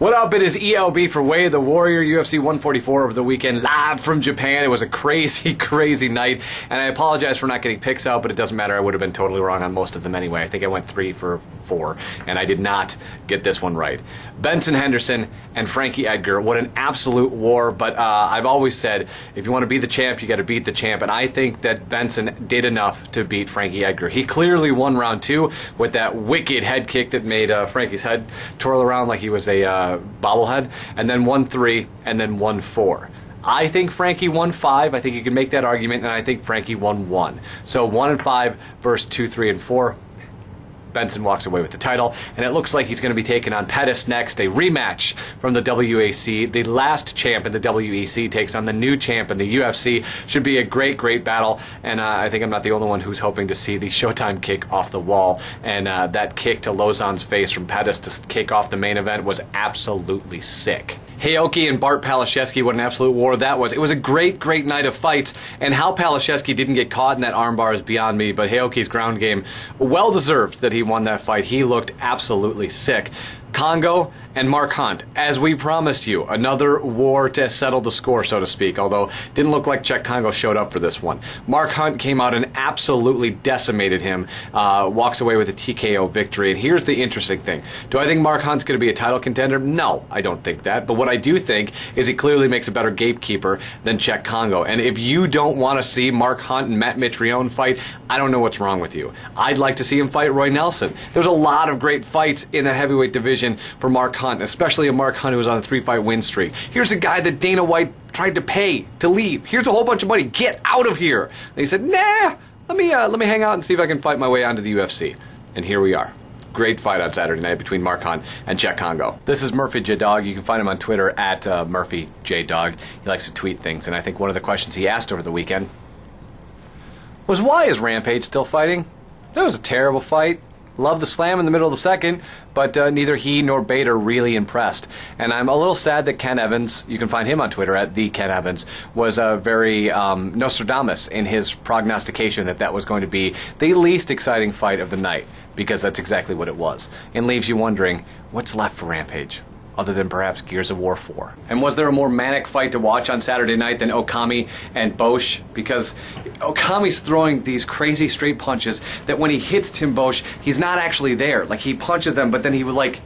What up? It is ELB for Way of the Warrior, UFC 144 over the weekend, live from Japan. It was a crazy, crazy night, and I apologize for not getting picks out, but it doesn't matter. I would have been totally wrong on most of them anyway. I think I went 3 for 4, and I did not get this one right. Benson Henderson and Frankie Edgar, what an absolute war, but I've always said, if you want to be the champ, you got to beat the champ, and I think that Benson did enough to beat Frankie Edgar. He clearly won round 2 with that wicked head kick that made Frankie's head twirl around like he was a bobblehead, and then won 3, and then won 4. I think Frankie won 5. I think you can make that argument, and I think Frankie won 1. So 1 and 5 versus 2, 3, and 4. Benson walks away with the title, and it looks like he's going to be taking on Pettis next, a rematch from the WAC. The last champ in the WEC takes on the new champ in the UFC. Should be a great, great battle, and I think I'm not the only one who's hoping to see the Showtime kick off the wall, and that kick to Lozon's face from Pettis to kick off the main event was absolutely sick. Heyoki and Bart Palashevsky, what an absolute war that was. It was a great, great night of fights, and how Palashevsky didn't get caught in that armbar is beyond me, but Heyoki's ground game, well-deserved that he won that fight. He looked absolutely sick. Congo and Mark Hunt, as we promised you, another war to settle the score, so to speak, although didn't look like Czech Congo showed up for this one. Mark Hunt came out and absolutely decimated him, walks away with a TKO victory, and here's the interesting thing. Do I think Mark Hunt's going to be a title contender? No, I don't think that, but what I do think is he clearly makes a better gatekeeper than Czech Congo, and if you don't want to see Mark Hunt and Matt Mitrione fight, I don't know what's wrong with you. I'd like to see him fight Roy Nelson. There's a lot of great fights in that heavyweight division for Mark Hunt, especially a Mark Hunt who was on a 3-fight win streak. Here's a guy that Dana White tried to pay to leave. Here's a whole bunch of money. Get out of here. And he said, nah, let me hang out and see if I can fight my way onto the UFC. And here we are. Great fight on Saturday night between Mark Hunt and Czech Congo. This is Murphy J Dog. You can find him on Twitter at Murphy J Dog. He likes to tweet things, and I think one of the questions he asked over the weekend was, why is Rampage still fighting? That was a terrible fight. Love the slam in the middle of the second, but neither he nor Bate are really impressed. And I'm a little sad that Ken Evans, you can find him on Twitter at @TheKenEvans, was very Nostradamus in his prognostication that that was going to be the least exciting fight of the night, because that's exactly what it was. And leaves you wondering, what's left for Rampage? Other than perhaps Gears of War 4. And was there a more manic fight to watch on Saturday night than Okami and Bosch? Because Okami's throwing these crazy straight punches that when he hits Tim Bosch, he's not actually there. Like, he punches them, but then he would, like,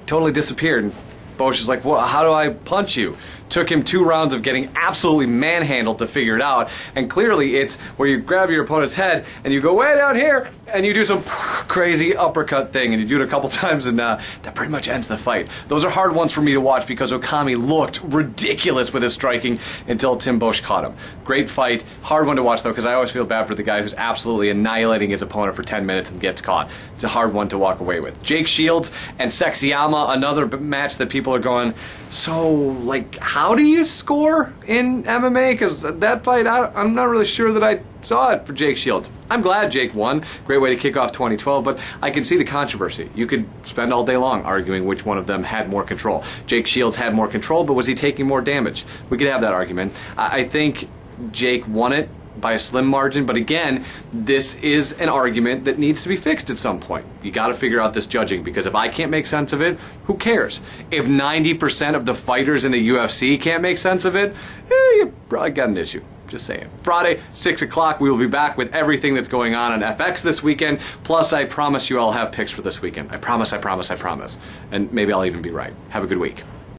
totally disappear. And Bosch is like, well, how do I punch you? Took him 2 rounds of getting absolutely manhandled to figure it out, and clearly it's where you grab your opponent's head and you go way down here and you do some crazy uppercut thing, and you do it a couple times, and that pretty much ends the fight. Those are hard ones for me to watch because Okami looked ridiculous with his striking until Tim Bosch caught him. Great fight. Hard one to watch though, because I always feel bad for the guy who's absolutely annihilating his opponent for 10 minutes and gets caught. It's a hard one to walk away with. Jake Shields and Sexyama, another match that people are going, so, like, how do you score in MMA? Because that fight, I'm not really sure that I saw it for Jake Shields. I'm glad Jake won. Great way to kick off 2012, but I can see the controversy. You could spend all day long arguing which one of them had more control. Jake Shields had more control, but was he taking more damage? We could have that argument. I think Jake won it by a slim margin, but again, this is an argument that needs to be fixed at some point. You got to figure out this judging, because if I can't make sense of it, who cares? If 90% of the fighters in the UFC can't make sense of it, you probably got an issue. Just saying. Friday, 6 o'clock, we will be back with everything that's going on FX this weekend. Plus, I promise you I'll have picks for this weekend. I promise, I promise, I promise. And maybe I'll even be right. Have a good week.